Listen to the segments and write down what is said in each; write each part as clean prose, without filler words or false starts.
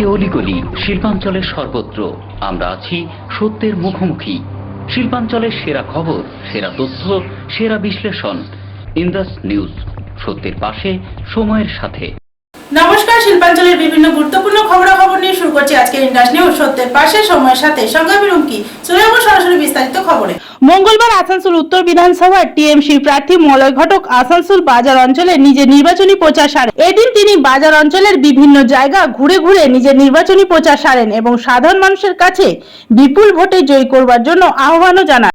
প্রতিটি অলিগলি শিল্পাঞ্চলের সর্বত্র আমরা আছি সত্যের মুখোমুখি। শিল্পাঞ্চলের সেরা খবর, সেরা তথ্য, সেরা বিশ্লেষণ। ইন্দাস নিউজ, সত্যের পাশে, সময়ের সাথে। নমস্কার, শিল্পাঞ্চলের বিভিন্ন গুরুত্বপূর্ণ খবরাখবর নিয়ে শুরু করছি আজকের ইন্দাস নিউজ, সত্যের পাশে, সময়ের সাথে। সঙ্গে আমি রুমকি। চলে যাবো সরাসরি বিস্তারিত খবরে। মঙ্গলবার আসানসোল উত্তর বিধানসভার টিএমসি প্রার্থী মলয় ঘটক আসানসোল বাজার অঞ্চলে নিজের নির্বাচনী প্রচার সারেন। এদিন তিনি বাজার অঞ্চলের বিভিন্ন জায়গা ঘুরে ঘুরে নিজের নির্বাচনী প্রচার সারেন এবং সাধারণ মানুষের কাছে বিপুল ভোটে জয়ী করবার জন্য আহ্বানও জানান।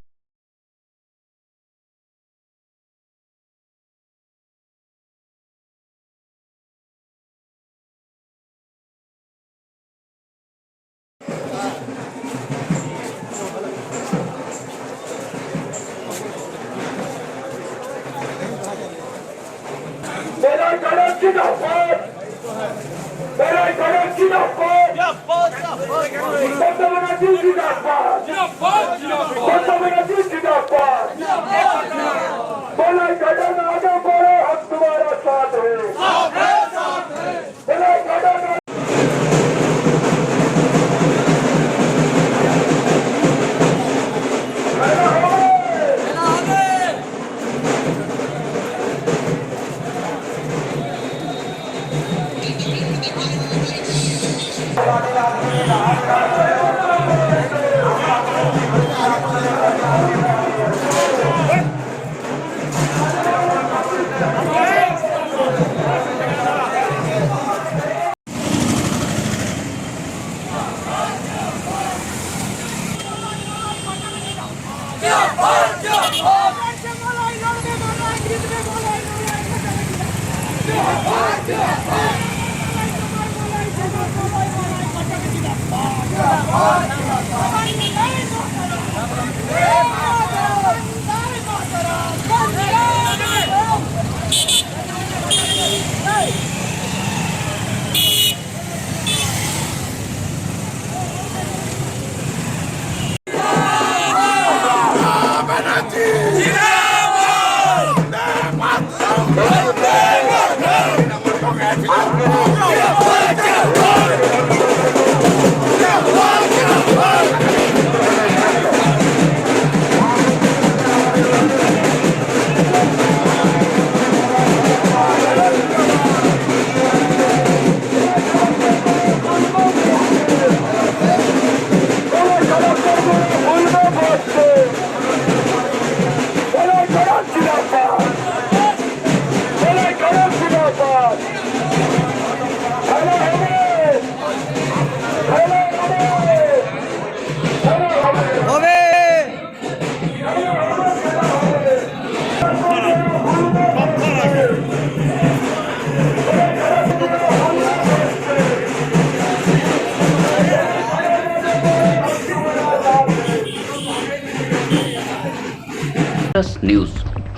ইন্দাস নিউজ,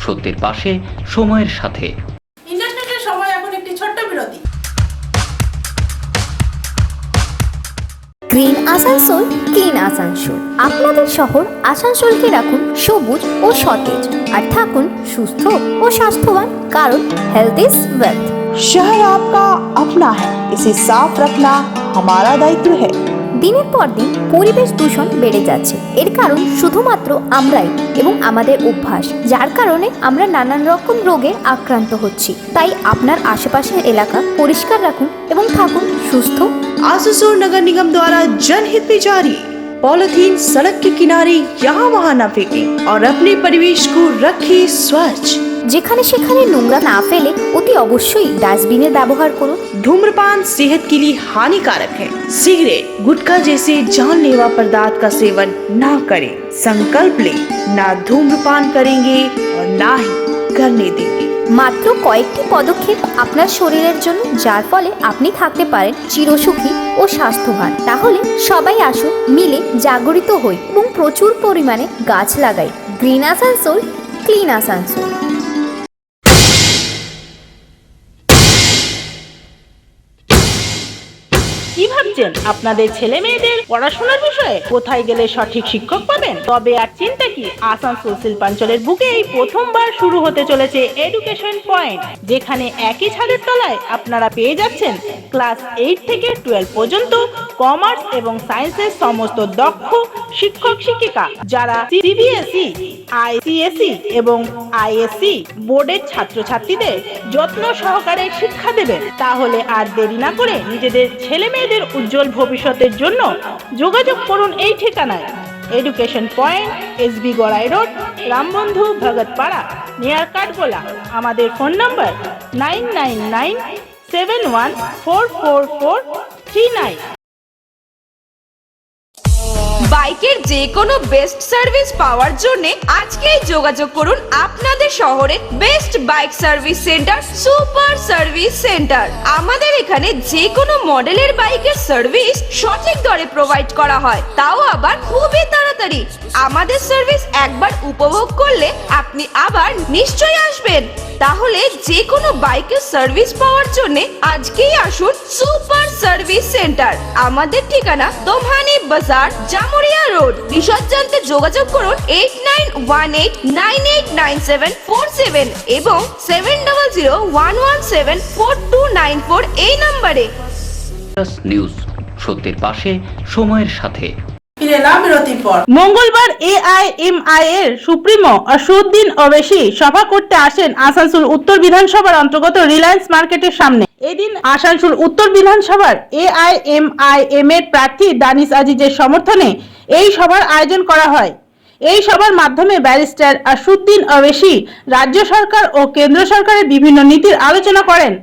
সত্যের পাশে, সময়ের সাথে। ইন্দাস নিউজের সময় এখন একটি ছোট্ট বিরতি। Green Asansol, clean Asansol. আপনাদের শহর আসানসোলকে রাখুন সবুজ ও সতেজ, আর থাকুন সুস্থ ও স্বাস্থ্যবান, কারণ হেলথ ইজ ওয়েলথ। शहर आपका अपना है, इसे साफ रखना हमारा दायित्व है। দিনের পর দিন পরিবেশ দূষণ বেড়ে যাচ্ছে। এর কারণ শুধুমাত্র আমরাই এবং আমাদের অভ্যাস, যার কারণে আমরা নানান রকম রোগে আক্রান্ত হচ্ছি। তাই আপনার আশেপাশের এলাকা পরিষ্কার রাখুন এবং থাকুন সুস্থ। आसुसोल नगर निगम द्वारा जनहित में जारी। पॉलिथीन सड़क के किनारे यहाँ वहाँ न फेंकें और अपने परिवेश को रखें स्वच्छ। যেখানে সেখানে নোংরা না ফেলে অতি অবশ্যই ডাস্টবিনের ব্যবহার করুন। धूम्रपान सेहत के लिए हानिकारक है। सिगरेट, गुटखा जैसे जानलेवा पदार्थ का सेवन न करें। संकल्प ले, ना धूम्रपान करेंगे और ना ही करने देंगे। মাত্র কয়েকটি পদক্ষেপ আপনার শরীরের জন্য, যার ফলে আপনি থাকতে পারেন চিরসুখী ও স্বাস্থ্যবান। তাহলে সবাই আসুন, মিলে জাগরিত হই এবং প্রচুর পরিমাণে গাছ লাগাই। Green Asansol, clean Asansol. কি ভাবছেন? খুঁজছেন আপনাদের ছেলে মেয়েদের পড়াশোনার বিষয়ে কোথায় গেলে সঠিক শিক্ষক পাবেন? তবে আর চিন্তা কি, আসানসোল শিল্পাঞ্চলের বুকেই প্রথমবার শুরু হতে চলেছে এডুকেশন পয়েন্ট, যেখানে একই ছাদের তলায় আপনারা পেয়ে যাচ্ছেন ক্লাস 8 থেকে 12 পর্যন্ত কমার্স এবং সায়েন্সের সমস্ত দক্ষ শিক্ষক শিক্ষিকা, যারা সিবিএসই, আইসিএসই এবং আইএসসি বোর্ডের ছাত্রছাত্রীদের যত্ন সহকারে শিক্ষা দেবেন। তাহলে আর দেরি না করে নিজেদের ছেলে মেয়েদের উজ্জ্বল ভবিষ্যতের জন্য যোগাযোগ করুন এই ঠিকানায়। Education point, SB Garai road, Rambandhu Bhagat পাড়া, নিয়ার কাঠগোলা। আমাদের ফোন নাম্বার 9997144439। বাইকের যে কোনো বেস্ট সার্ভিস পাওয়ার জন্য আজকেই যোগাযোগ করুন আপনাদের শহরের best bike service centre super service centre. আমাদের এখানে যে কোনো মডেলের বাইকের সার্ভিস সঠিক দরে প্রোভাইড করা হয়, তাও আবার খুবই তাড়াতাড়ি। আমাদের সার্ভিস একবার উপভোগ করলে আপনি আবার নিশ্চয়ই আসবেন। তাহলে যে কোনো বাইকের সার্ভিস পাওয়ার জন্য আজকেই আসুন সুপার সার্ভিস সেন্টার। আমাদের ঠিকানা দোমহানি বাজার, জামুরিয়া রোড। বিশদ জানতে যোগাযোগ করুন 8918989747 এবং 7001174294 এই নম্বরে। নিউজ, সত্যের পাশে, সময়ের সাথে। ফিরে এলাম বিরতির পর। মঙ্গলবার এআইএমআই এর সুপ্রিমো আসুদ্দিন ওবেসি সভা করতে আসেন আসানসোল উত্তর বিধানসভার অন্তর্গত রিলায়েন্স মার্কেটের সামনে। এদিন আসানসোল উত্তর বিধানসভার এআইএমআইএম এর প্রার্থী দানিশ আজিজের সমর্থনে এই সভার আয়োজন করা হয়। এই সভার মাধ্যমে ব্যারিস্টার আসুদ্দিন ওবেসি রাজ্য সরকার ও কেন্দ্র সরকারের বিভিন্ন নীতির আলোচনা করেন।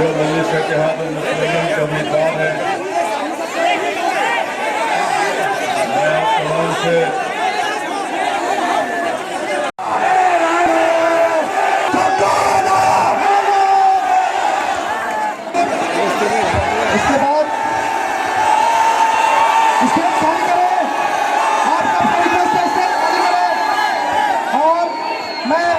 जो मलिक इत्तेहाद मुस्लिमीन का उम्मीदवार है, मैं आप तमाम से इसके बाद स्टेज खाली करें, आपका रिक्वेस्ट है स्टेज खाली करें। और मैं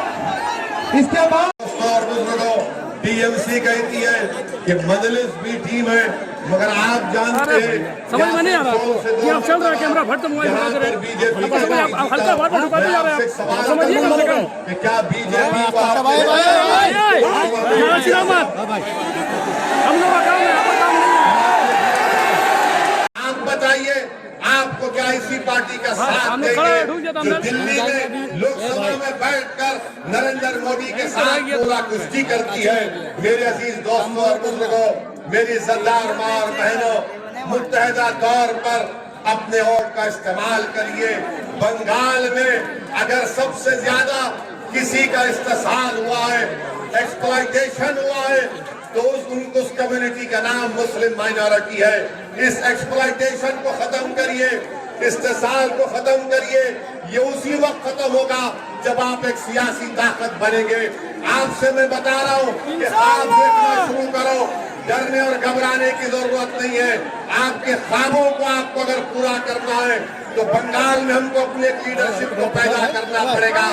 इसके बाद और बुजुर्गों, टीएमसी कहती है कि मजलिस भी टीम है, मगर आप जानते हैं समझ में नहीं आ रहा कि आप चल रहा है कैमरा भर तो मोबाइल बना रहे बीजेपी आप हल्का बार बार ढुकाते जा रहे हैं। सवाल समझिए कम से कम। कि क्या बीजेपी को यहाँ चिल्ला मत। हम लोग का काम है, आपका काम नहीं है। आप बताइए, आपको क्या इसी पार्टी का साथ हमने खड़ा देंगे ढूंढ दिया था जो हमने। दिल्ली में लोकसभा में बैठकर नरेंद्र मोदी के साथ पूरा कुश्ती करती है? मेरे अजीज दोस्तों और बुजुर्गों, मेरी सरदार माँ और बहनों, मुत्तहदा तौर पर अपने वोट का इस्तेमाल करिए। बंगाल में अगर सबसे ज्यादा किसी का इस्तेसाल हुआ है, एक्सप्लॉयटेशन हुआ है, तो उस कम्युनिटी का नाम मुस्लिम माइनॉरिटी है। इस एक्सप्लॉयटेशन को खत्म करिए, इस्तेसाल को खत्म करिए। ये उसी वक्त खत्म होगा जब आप एक सियासी ताकत बनेंगे। आपसे मैं बता रहा हूँ कि ख्वाब देखना शुरू करो, डरने और घबराने की जरूरत नहीं है। आपके ख्वाबों को आपको अगर पूरा करना है तो बंगाल में हमको अपने लीडरशिप को पैदा करना पड़ेगा।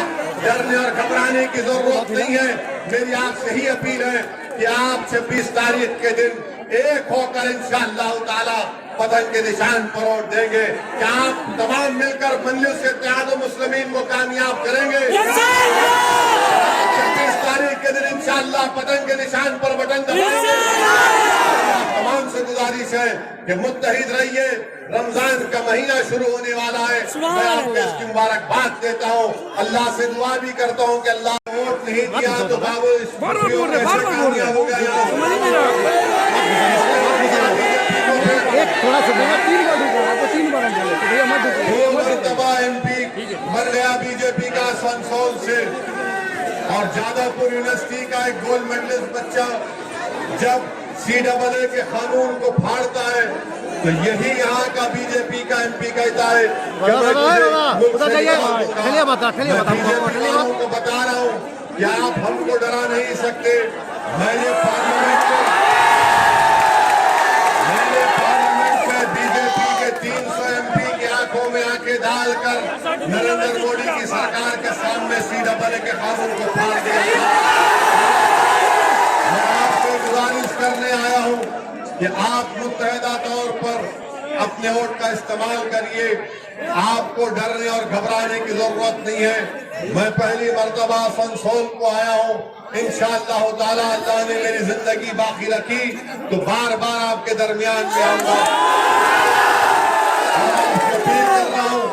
डरने और घबराने की जरूरत नहीं है। मेरी आपसे ही अपील है कि आप 26 तारीख के दिन एक होकर इंशाअल्लाह ताला पतन के निशान पर वोट देंगे। क्या आप तमाम मिलकर मजलिस इत्तेहाद मुस्लिमीन को कामयाब करेंगे? 26 तारीख के दिन इंशाअल्लाह पतन के निशान पर बटन दबाएंगे। तमाम से गुजारिश है कि मुत्तहिद रहिए। रमजान का महीना शुरू होने वाला है। मैं आपको इसकी मुबारकबाद देता हूँ। अल्लाह से दुआ भी करता हूँ कि अल्लाह वोट नहीं दिया तो बाबू इस हो गया। थोड़ा सा 3 बार ढुका, आपको 3 बार हम बोले तो भैया मत ढुको। 2 मरतबा एमपी बन गया बीजेपी का संसोल से, और जादवपुर यूनिवर्सिटी का एक गोल्ड मेडलिस्ट बच्चा जब CAA के कानून को फाड़ता है तो यही यहाँ का बीजेपी का एमपी कहता है कि मैं बीजेपी को बता रहा हूँ कि आप हमको डरा नहीं सकते। मैंने पार्लियामेंट में बीजेपी के 300 एमपी की आंखों में आंखें डालकर नरेंद्र मोदी की सरकार के सामने CAA के कानून को फाड़ दिया। मैं आपसे गुजारिश करने आया हूं कि आप मुत्तहिदा तौर पर अपने वोट का इस्तेमाल करिए। आपको डरने और घबराने की जरूरत नहीं है। मैं पहली मर्तबा आसनसोल को आया हूं। इंशाअल्लाह ताला अल्लाह ने मेरी जिंदगी बाकी रखी तो बार बार आपके दरमियान में आऊंगा। आपसे अपील कर रहा हूं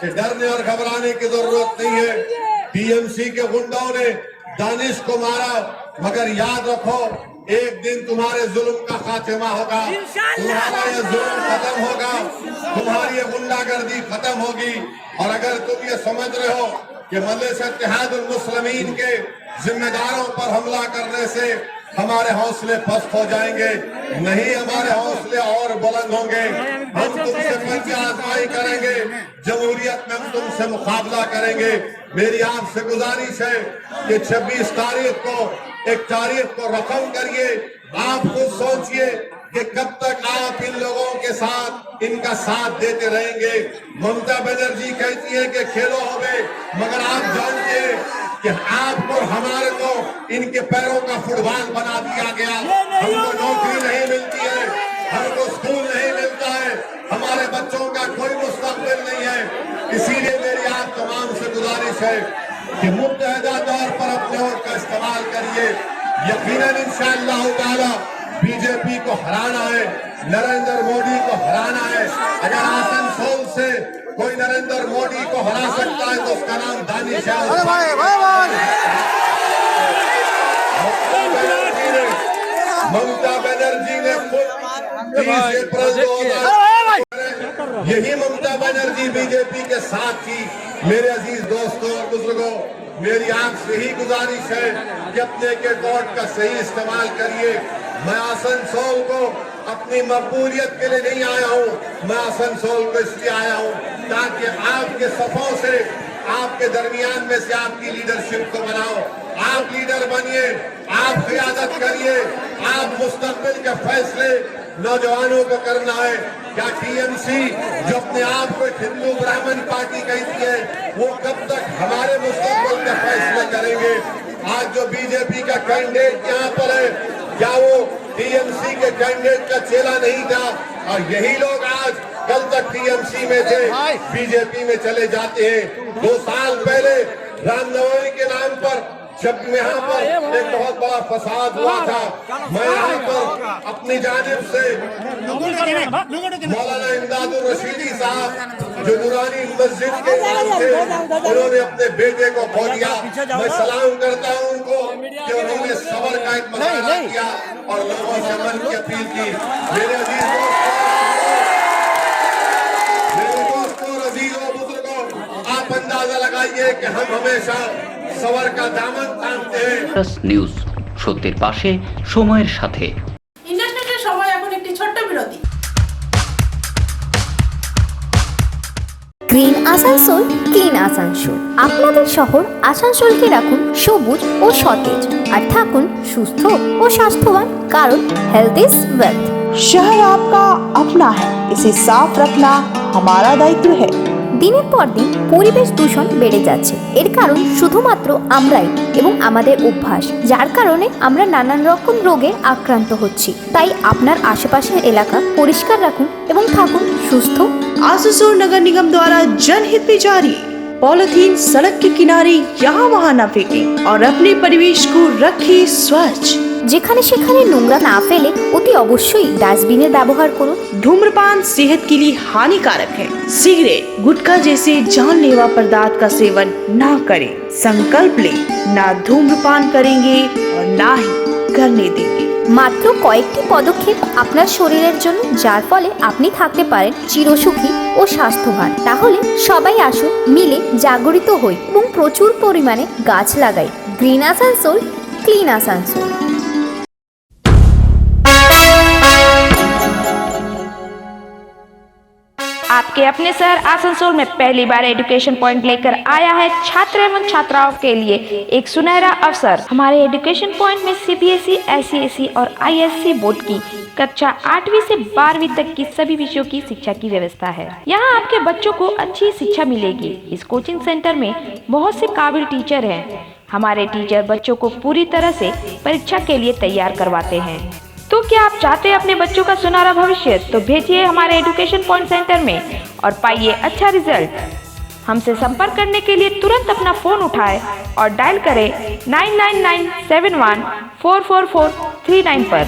कि डरने और घबराने की जरूरत नहीं है। टीएमसी के गुंडों ने दानिश को मारा, मगर याद रखो एक दिन तुम्हारे जुल्म का खात्मा होगा, तुम्हारा ये जुल्म खत्म होगा, तुम्हारी ये गुंडागर्दी खत्म होगी। और अगर तुम ये समझ रहे हो कि मजलिस इत्तेहादुल मुस्लिमीन के जिम्मेदारों पर हमला करने से हमारे हौसले पस्त हो जाएंगे, नहीं, हमारे हौसले और बुलंद होंगे। हम तुमसे पंच आजमाई करेंगे, जमहूरियत में हम तुमसे मुकाबला करेंगे। मेरी आपसे गुजारिश है कि 26 तारीख को एक तारीख को रकम करिए। आप खुद सोचिए कि कब तक आप इन लोगों के साथ इनका साथ देते रहेंगे। ममता बनर्जी कहती है कि खेलो होवे, मगर आप जानते हैं कि आपको और हमारे को इनके पैरों का फुटबॉल बना दिया गया। हमको नौकरी नहीं मिलती है, हमको स्कूल नहीं मिलता है, हमारे बच्चों का कोई मुस्तकबिल नहीं है। इसीलिए मेरी आप तमाम से गुजारिश है कि मुत्तहिदा तौर पर अपने वोट का इस्तेमाल करिए। यकीनन इंशाअल्लाह ताला बीजेपी को हराना है, नरेंद्र मोदी को हराना है। अगर आसनसोल से कोई नरेंद्र मोदी को हरा सकता है तो उसका नाम दानिश है। ममता बनर्जी ने खुद 30 अप्रैल 2000 यही ममता बनर्जी बीजेपी के साथ थी। मेरे अजीज दोस्तों और बुजुर्गों, मेरी आपसे ही गुजारिश है कि अपने के वोट का सही इस्तेमाल करिए। मैं आसनसोल को अपनी मकबूलियत के लिए नहीं आया हूँ, मैं आसनसोल को इसलिए आया हूँ ताकि आपके सफों से, आपके दरमियान में से आपकी लीडरशिप को बनाओ। आप लीडर बनिए, आप क़ियादत करिए, आप मुस्तकबिल के फैसले नौजवानों को करना है। क्या टीएमसी जो अपने आप को हिंदू ब्राह्मण पार्टी कहती है, वो कब तक हमारे मुस्तकबिल के फैसले करेंगे? आज जो बीजेपी का कैंडिडेट यहाँ पर है, क्या वो टीएमसी के कैंडिडेट का चेला नहीं था? और यही लोग आज कल तक टीएमसी में थे, बीजेपी में चले जाते हैं। 2 साल पहले रामनवमी के नाम पर जब यहाँ पर एक बहुत बड़ा फसाद हुआ था, मैं यहाँ पर अपनी जानिब से मौलाना इमदादुर रशीदी साहब जो नूरानी मस्जिद के इमाम थे, उन्होंने अपने बेटे को खो दिया। मैं सलाम करता हूँ उनको कि उन्होंने सबर का एक मजारा किया और लोगों से अमन की अपील की। मेरे अजीज दोस्तों, अजीजों, बुजुर्गों, आप अंदाजा लगाइए कि हम हमेशा सबर का दामन थामते हैं। নিউজ সত্যের পাশে সময়ের সাথে। ইন্টারনেটের সময় এখন একটি ছোট্ট বিরতি। Green Asansol, clean Asansol. আপনাদের শহর আসানসোলকে রাখুন সবুজ ও সতেজ, আর থাকুন সুস্থ ও স্বাস্থ্যবান, কারণ হেলথ ইজ ওয়েলথ। शहर आपका अपना है, इसे साफ रखना हमारा दायित्व है। দিনের পর দিন পরিবেশ দূষণ বেড়ে যাচ্ছে। এর কারণ শুধুমাত্র আমরাই এবং আমাদের অভ্যাস, যার কারণে আমরা নানান রকম রোগে আক্রান্ত হচ্ছি। তাই আপনার আশেপাশের এলাকা পরিষ্কার রাখুন এবং থাকুন সুস্থ। आसनसोल नगर निगम द्वारा जनहित में जारी। पॉलिथीन सड़क के किनारे यहाँ वहाँ न फेंकें और अपने परिवेश को रखें स्वच्छ। যেখানে সেখানে নোংরা না ফেলে অতি অবশ্যই ডাস্টবিনের ব্যবহার করুন। धूम्रपान सेहत के लिए हानिकारक है। सिगरेट, गुटखा जैसे जानलेवा पदार्थ का सेवन ना करें। संकल्प लें, ना धूम्रपान करेंगे और ना ही करने देंगे। মাত্র কয়েকটি পদক্ষেপ আপনার শরীরের জন্য, যার ফলে আপনি থাকতে পারেন চিরসুখী ও স্বাস্থ্যবান। তাহলে সবাই আসুন, মিলে জাগরিত হই এবং প্রচুর পরিমাণে গাছ লাগাই। Green Asansol, clean Asansol. आपके अपने शहर आसनसोल में पहली बार एजुकेशन पॉइंट लेकर आया है छात्र एवं छात्राओं के लिए एक सुनहरा अवसर। हमारे एजुकेशन पॉइंट में CBSE, ICSE और ISC बोर्ड की कक्षा 8वीं से 12वीं तक की सभी विषयों की शिक्षा की व्यवस्था है। यहाँ आपके बच्चों को अच्छी शिक्षा मिलेगी। इस कोचिंग सेंटर में बहुत से काबिल टीचर हैं। हमारे टीचर बच्चों को पूरी तरह से परीक्षा के लिए तैयार करवाते हैं। तो क्या आप चाहते हैं अपने बच्चों का सुनहरा भविष्य? तो भेजिए हमारे एजुकेशन पॉइंट सेंटर में और पाइए अच्छा रिजल्ट। हमसे संपर्क करने के लिए तुरंत अपना फोन उठाएं और डायल करें 9997144439 पर।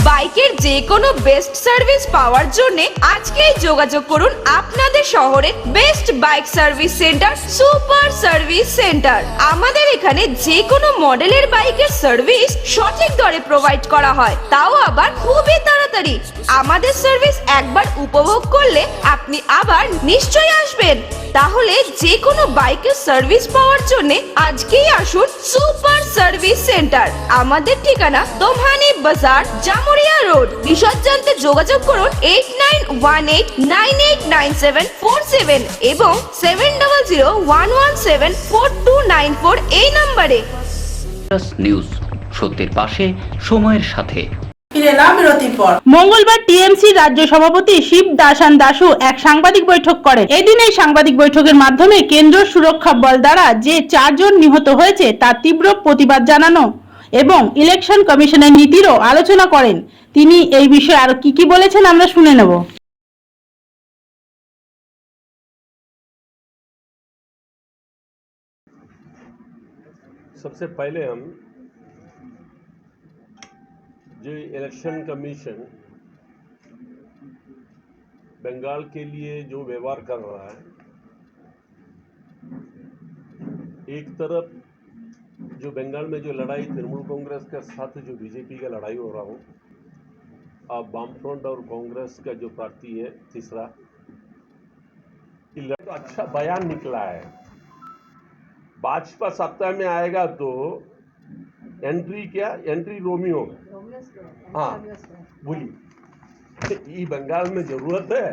বাইকের যে কোনো বেস্ট সার্ভিস পাওয়ার জন্য আজকেই যোগাযোগ করুন আপনাদের শহরের best bike service centre super service centre. আমাদের এখানে যে কোনো মডেলের বাইকের সার্ভিস সঠিক দরে প্রোভাইড করা হয়, তাও আবার খুবই তাড়াতাড়ি। আমাদের সার্ভিস একবার উপভোগ করলে আপনি আবার নিশ্চয়ই আসবেন। তাহলে যে কোনো বাইকের সার্ভিস পাওয়ার জন্য আজকেই আসুন সুপার সার্ভিস সেন্টার। আমাদের ঠিকানা দোমহানি বাজার, জামুরিয়া রোড। বিশদ জানতে যোগাযোগ করুন 8918989747 এবং 7001174294 এই নম্বরে। নিউজ, সত্যের পাশে, সময়ের সাথে। ফিরে এলাম বিরতির পর। মঙ্গলবার টিএমসি রাজ্য সভাপতি শিব দাসান দাসু এক সাংবাদিক বৈঠক করেন। এদিন এই সাংবাদিক বৈঠকের মাধ্যমে কেন্দ্রীয় সুরক্ষা বল দ্বারা যে 4 জন নিহত হয়েছে তার তীব্র প্রতিবাদ জানানো এবং ইলেকশন কমিশনের নীতিরও আলোচনা করেন। তিনি এই বিষয়ে আরো কি বলেছেন আমরা শুনে নেব। सबसे पहले हम जो इलेक्शन कमीशन बंगाल के लिए जो व्यवहार कर रहा है, एक तरफ जो बंगाल में जो लड़ाई तृणमूल कांग्रेस के साथ जो बीजेपी का लड़ाई हो रहा हो, अब वामफ्रंट और कांग्रेस का जो पार्टी है तीसरा, तो अच्छा बयान निकला है। भाजपा सत्ता में आएगा तो एंट्री रोमियो, हाँ बोली, ये बंगाल में जरूरत है,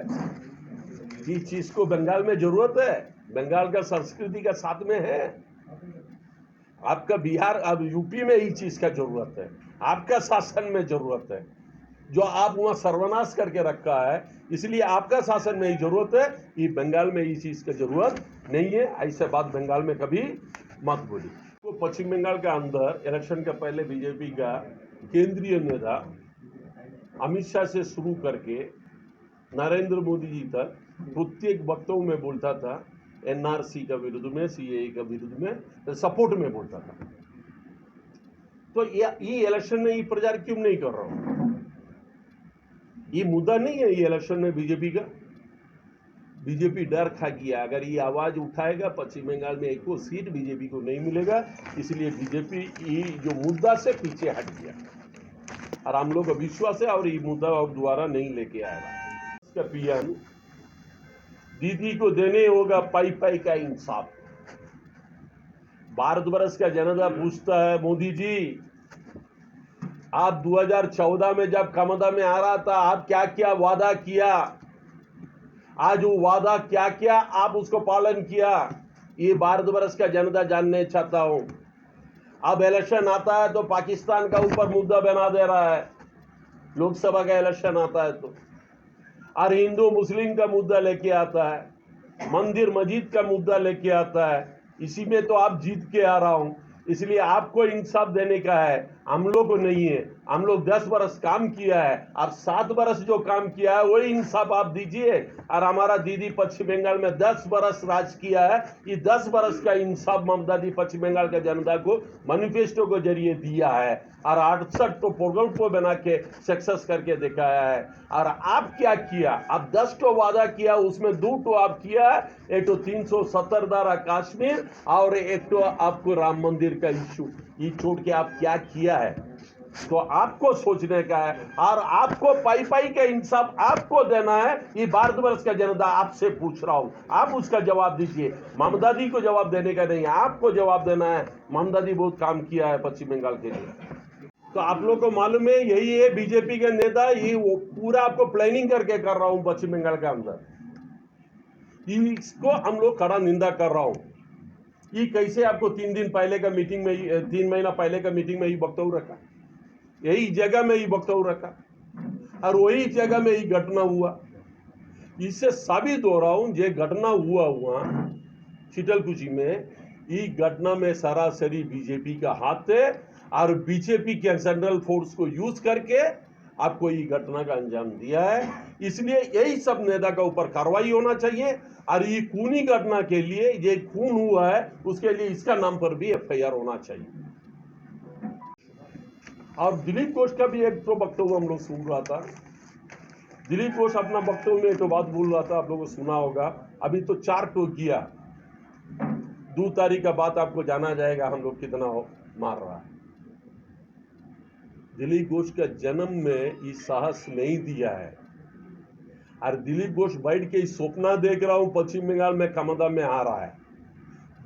ये चीज को बंगाल में जरूरत है, बंगाल का संस्कृति का साथ में है। आपका बिहार, अब यूपी में ये चीज का जरूरत है, आपका शासन में जरूरत है। जो आप वहां सर्वनाश करके रखा है, इसलिए आपका शासन में ही जरूरत है, ये बंगाल में ये चीज का जरूरत नहीं है। ऐसे बात बंगाल में कभी मत बोली। तो पश्चिम बंगाल के अंदर इलेक्शन के पहले बीजेपी का केंद्रीय नेता अमित शाह से शुरू करके नरेंद्र मोदी जी तक प्रत्येक वक्तव्य में बोलता था NRC का विरुद्ध में, CAA का विरुद्ध में, सपोर्ट में बोलता था। तो ये इलेक्शन में ये प्रचार क्यों नहीं कर रहा हूं? ये मुद्दा नहीं है ये इलेक्शन में बीजेपी का। बीजेपी डर खा गया, अगर ये आवाज उठाएगा पश्चिम बंगाल में एक सीट बीजेपी को नहीं मिलेगा, इसलिए बीजेपी ये जो मुद्दा से पीछे हट गया और हम लोग का विश्वास है और ये मुद्दा अब दोबारा नहीं लेके आएगा। इसका पीएम दीदी को देने होगा पाई पाई का इंसाफ। भारतवर्ष का जनता पूछता है, मोदी जी आप 2014 में जब क्षमता में आ रहा था, आप क्या क्या वादा किया, आज वो वादा क्या क्या आप उसको पालन किया, ये भारतवर्ष का जनता जानने चाहता हूं। अब इलेक्शन आता है तो पाकिस्तान का ऊपर मुद्दा बना दे रहा है, लोकसभा का इलेक्शन आता है तो, और हिंदू मुस्लिम का मुद्दा लेके आता है, मंदिर मस्जिद का मुद्दा लेके आता है। इसी में तो आप जीत के आ रहा हूं, इसलिए आपको इंसाफ देने का है, हम लोग को नहीं है। हम लोग 10 बरस काम किया है और 7 बरस जो काम किया है वही इंसाफ आप दीजिए। और हमारा दीदी पश्चिम बंगाल में 10 बरस राज किया है, ये 10 बरस का इंसाफ ममता दी पश्चिम बंगाल का जनता को मैनिफेस्टो के जरिए दिया है और 68 तो प्रोग्राम को बना के सक्सेस करके दिखाया है। और आप क्या किया, आप 10 तो वादा किया, उसमें 2 तो आप किया है, एक तो 370 धारा कश्मीर और एक तो आपको राम मंदिर का इश्यू, ये छोड़ के आप क्या किया है, तो आपको सोचने का है। और आपको पाई पाई का इंसाफ आपको देना है, ये भारतवर्ष का जनता आपसे पूछ रहा हूं, आप उसका जवाब दीजिए। ममता दी को जवाब देने का नहीं, आपको जवाब देना है। ममता दी बहुत काम किया है पश्चिम बंगाल के लिए। तो आप लोग को मालूम है यही है बीजेपी के नेता, ये वो पूरा आपको प्लानिंग करके कर रहा हूं पश्चिम बंगाल के अंदर। इसको हम लोग कड़ा निंदा कर रहा हूं। ये कैसे आपको 3 दिन पहले का मीटिंग में 3 महीना पहले का मीटिंग में ही वक्तव्य रखा, यही जगह में ही वक्तव्य रखा और वही जगह में ही घटना हुआ। इससे साबित हो रहा हूं जो घटना हुआ शीतलकुची में, ये घटना में सरासरी बीजेपी का हाथ है और बीजेपी के सेंट्रल फोर्स को यूज करके आपको ये घटना का अंजाम दिया है। इसलिए यही सब नेता का ऊपर कार्रवाई होना चाहिए और ये खूनी घटना के लिए, ये खून हुआ है उसके लिए इसका नाम पर भी एफआईआर होना चाहिए। और दिलीप घोष का भी एक तो वक्तव्य हम लोग सुन रहा था। दिलीप घोष अपना वक्तव्य में तो बात बोल रहा था, आप लोगों को सुना होगा। अभी तो 4 टोक किया, 2 तारीख का बात आपको जाना जाएगा हम लोग कितना मार रहा है। दिलीप घोष का जन्म में ये साहस नहीं दिया है और दिलीप घोष बैठ के सपना देख रहा हूं पश्चिम बंगाल में क्षमता में आ रहा है।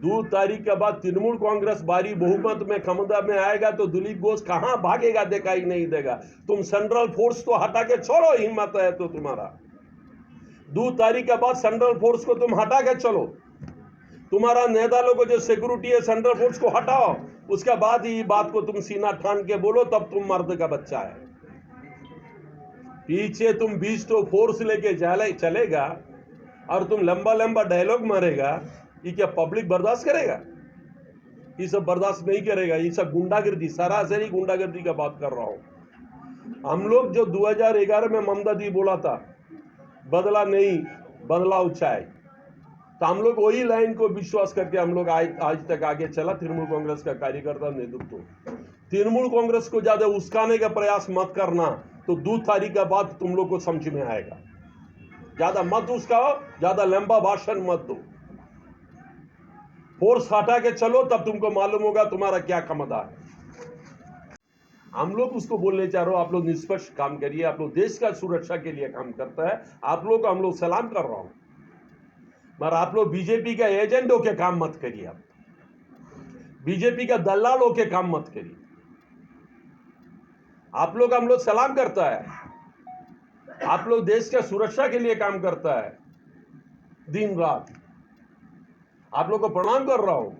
2 तारीख के बाद तृणमूल कांग्रेस भारी बहुमत में क्षमता में आएगा तो दिलीप घोष कहां भागेगा, दिखाई नहीं देगा। तुम सेंट्रल फोर्स को हटा के छोड़ो, हिम्मत है तो तुम्हारा। 2 तारीख के बाद सेंट्रल फोर्स को तुम हटा के चलो, तुम्हारा नेता लोगों को जो सिक्योरिटी है सेंट्रल फोर्स को हटाओ, उसके बाद ही बात को तुम सीना ठान के बोलो, तब तुम मर्द का बच्चा है। पीछे तुम 20 तो फोर्स लेके चलेगा और तुम लंबा लंबा डायलॉग मारेगा, ये क्या पब्लिक बर्दाश्त करेगा? ये सब बर्दाश्त नहीं करेगा। ये सब गुंडागर्दी, सरासरी गुंडागर्दी का बात कर रहा हूं। हम लोग जो 2011 में ममता दी बोला था बदला नहीं बदलाव चाहे, तो हम लोग वही लाइन को विश्वास करके हम लोग आज तक आगे चला। तृणमूल कांग्रेस का कार्यकर्ता नेतृत्व, तृणमूल कांग्रेस को ज्यादा उस्काने का प्रयास मत करना, तो 2 तारीख के बाद तुम लोग को समझ में आएगा। ज्यादा मत उस्काओ, ज्यादा लंबा भाषण मत दो, फोर्स हटा के चलो, तब तुमको मालूम होगा तुम्हारा क्या क्षमता है। हम लोग उसको बोलने चाह रहे हो, आप लोग निष्पक्ष काम करिए, आप लोग देश का सुरक्षा के लिए काम करता है, आप लोग को हम लोग सलाम कर रहा हूं, मगर आप लोग बीजेपी का एजेंट होके काम मत करिए, आप बीजेपी का दलाल होके काम मत करिए। आप लोग हम लोग सलाम करता है, आप लोग देश का सुरक्षा के लिए काम करता है दिन रात, आप लोग को प्रणाम कर रहा हूं।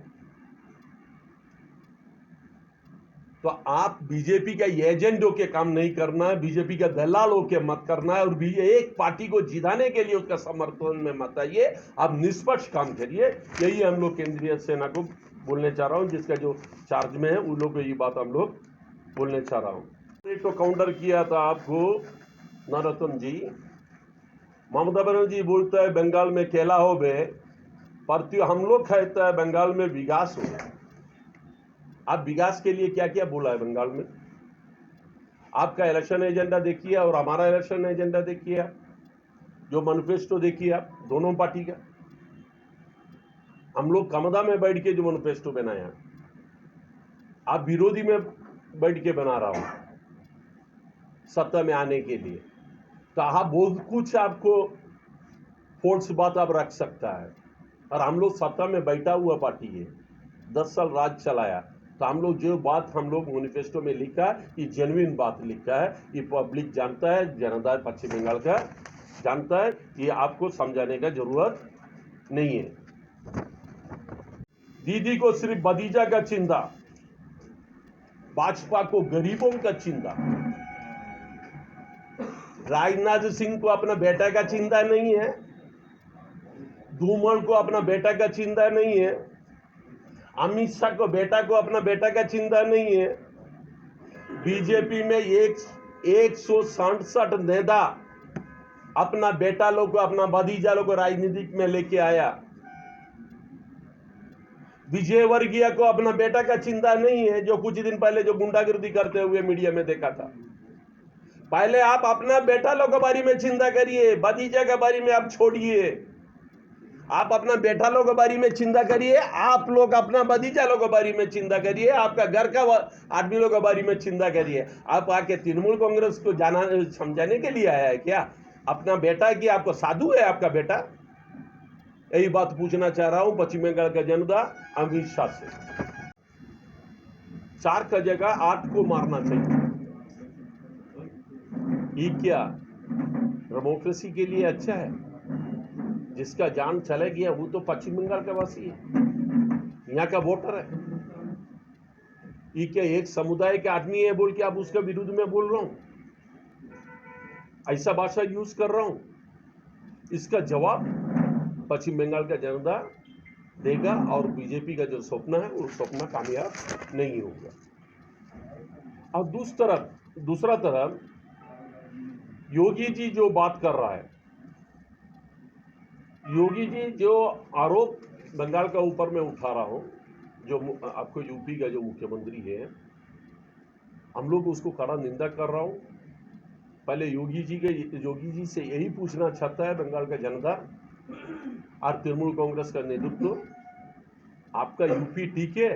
तो आप बीजेपी का एजेंट होके काम नहीं करना है, बीजेपी का दलाल होके मत करना है, और एक पार्टी को जिताने के लिए उसका समर्थन में मत आइए, आप निष्पक्ष काम करिए। यही हम लोग केंद्रीय सेना को बोलने चाह रहा हूं, जिसका जो चार्ज में है उन लोग को ये बात हम लोग बोलने चाह रहा हूं। एक तो काउंटर किया था आपको नरोत्तम जी, ममता बनर्जी बोलता है बंगाल में केला हो बे, पर हम लोग कहता है बंगाल में विकास हो। आप विकास के लिए क्या क्या बोला है बंगाल में? आपका इलेक्शन एजेंडा देखिए और हमारा इलेक्शन एजेंडा देखिए, आप जो मैनिफेस्टो देखिए, आप दोनों पार्टी का। हम लोग क्षमता में बैठ के जो मैनिफेस्टो बनाया, आप विरोधी में बैठ के बना रहा हूं सत्ता में आने के लिए। तो आप बहुत कुछ आपको फोर्स बात आप रख सकता है, और हम लोग सत्ता में बैठा हुआ पार्टी है, 10 साल राज चलाया, तो हम लोग जो बात हम लोग मैनिफेस्टो में लिखा है, ये जेन्युइन बात लिखा है, ये पब्लिक जानता है, जनता पश्चिम बंगाल का जानता है, ये आपको समझाने का जरूरत नहीं है। दीदी को सिर्फ भतीजा का चिंता, भाजपा को गरीबों का चिंता, राजनाथ सिंह को अपना बेटा का चिंता नहीं है, धूमल को अपना बेटा का चिंता नहीं है, अमित शाह को बेटा को अपना बेटा का चिंता नहीं है। बीजेपी में 167 नेता अपना बेटा लोग को, अपना भतीजा लोग को राजनीतिक में लेके आया। विजयवर्गीय को अपना बेटा का चिंता नहीं है, जो कुछ दिन पहले जो गुंडागिर्दी करते हुए मीडिया में देखा था। पहले आप अपना बेटा लोग के बारे में चिंता करिए, भतीजा के बारे में आप छोड़िए। आप अपना बेटा लोग के बारे में चिंता करिए, आप लोग अपना भतीजा लोग के बारे में चिंता करिए, आपका घर का आदमी लोग के बारे में चिंता करिए। आप आके तृणमूल कांग्रेस को समझाने के लिए आया है क्या? अपना बेटा की आपको साधु है आपका बेटा? यही बात पूछना चाह रहा हूं पश्चिम बंगाल का जनता अमित शाह से। 4 का जगह 8 को मारना चाहिए। ये क्या डेमोक्रेसी के लिए अच्छा है? जिसका जान चले गया वो तो पश्चिम बंगाल का वासी है, यहाँ का वोटर है। ये क्या एक समुदाय के आदमी है बोल के आप उसके विरुद्ध में बोल रहा हूं, ऐसा भाषा यूज कर रहा हूं? इसका जवाब पश्चिम बंगाल का जनता देगा और बीजेपी का जो सपना है वो सपना कामयाब नहीं होगा। और दूसरा तरफ योगी जी जो बात कर रहा है, योगी जी जो आरोप बंगाल का ऊपर में उठा रहा हूं, जो आपको यूपी का जो मुख्यमंत्री है, हम लोग उसको कड़ा निंदा कर रहा हूं। पहले योगी जी से यही पूछना चाहता है बंगाल का जनता और तृणमूल कांग्रेस का नेतृत्व, आपका यूपी ठीक है?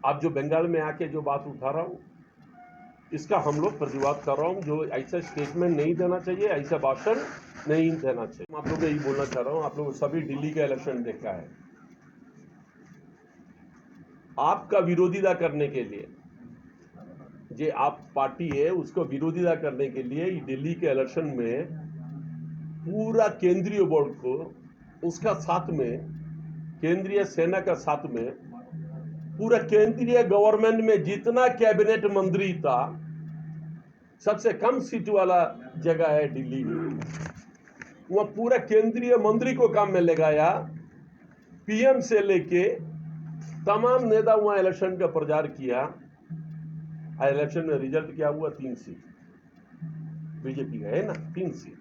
आप जो बंगाल में आके जो बात उठा रहा हूं इसका हम लोग प्रतिवाद कर रहा हूं। जो ऐसा स्टेटमेंट नहीं देना चाहिए, ऐसा भाषण नहीं देना चाहिए। आप लोग यही बोलना चाह रहा हूं, आप लोग सभी दिल्ली का इलेक्शन देखा है, आपका विरोधिता करने के लिए जो आप पार्टी है उसको विरोधिता करने के लिए दिल्ली के इलेक्शन में पूरा केंद्रीय बोर्ड को उसका साथ में केंद्रीय सेना का साथ में पूरा केंद्रीय गवर्नमेंट में जितना कैबिनेट मंत्री था सबसे कम सीट वाला जगह है दिल्ली में, वह पूरा केंद्रीय मंत्री को काम में लगाया। पीएम से लेके तमाम नेता वहां इलेक्शन का प्रचार किया। इलेक्शन में रिजल्ट क्या हुआ? 3 सीट बीजेपी का है ना, 3 सीट।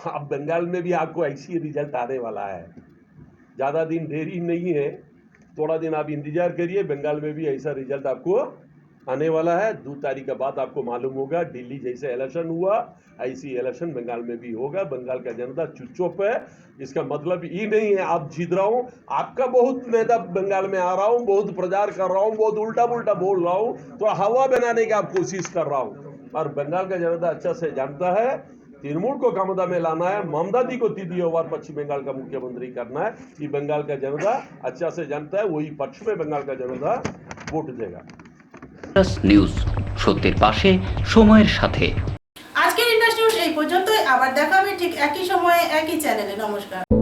अब बंगाल में भी आपको ऐसी रिजल्ट आने वाला है, ज्यादा दिन देरी नहीं है, थोड़ा दिन आप इंतजार करिए, बंगाल में भी ऐसा रिजल्ट आपको आने वाला है। 2 तारीख के बाद आपको मालूम होगा, दिल्ली जैसे इलेक्शन हुआ ऐसी इलेक्शन बंगाल में भी होगा। बंगाल का जनता चुप है, इसका मतलब ये नहीं है आप जीत रहा हूं, आपका बहुत नेता बंगाल में आ रहा हूं, बहुत प्रचार कर रहा हूं, बहुत उल्टा पुल्टा बोल रहा हूं, तो हवा बनाने की आप कोशिश कर रहा हूं। और बंगाल का जनता अच्छा से जानता है तृणमूल को क्षमता में लाना है, ममता दी को तृतीय बार पश्चिम बंगाल का मुख्यमंत्री करना है, ये बंगाल का जनता अच्छा से जानता है। वही पक्ष में बंगाल का जनता वोट देगा। নিউজ সত্যের পাশে সময়ের সাথে। আজকের ইন্ডাস্ট্রি নিউজ এই পর্যন্তই, আবার দেখা হবে ঠিক একই সময়ে একই চ্যানেলে। নমস্কার।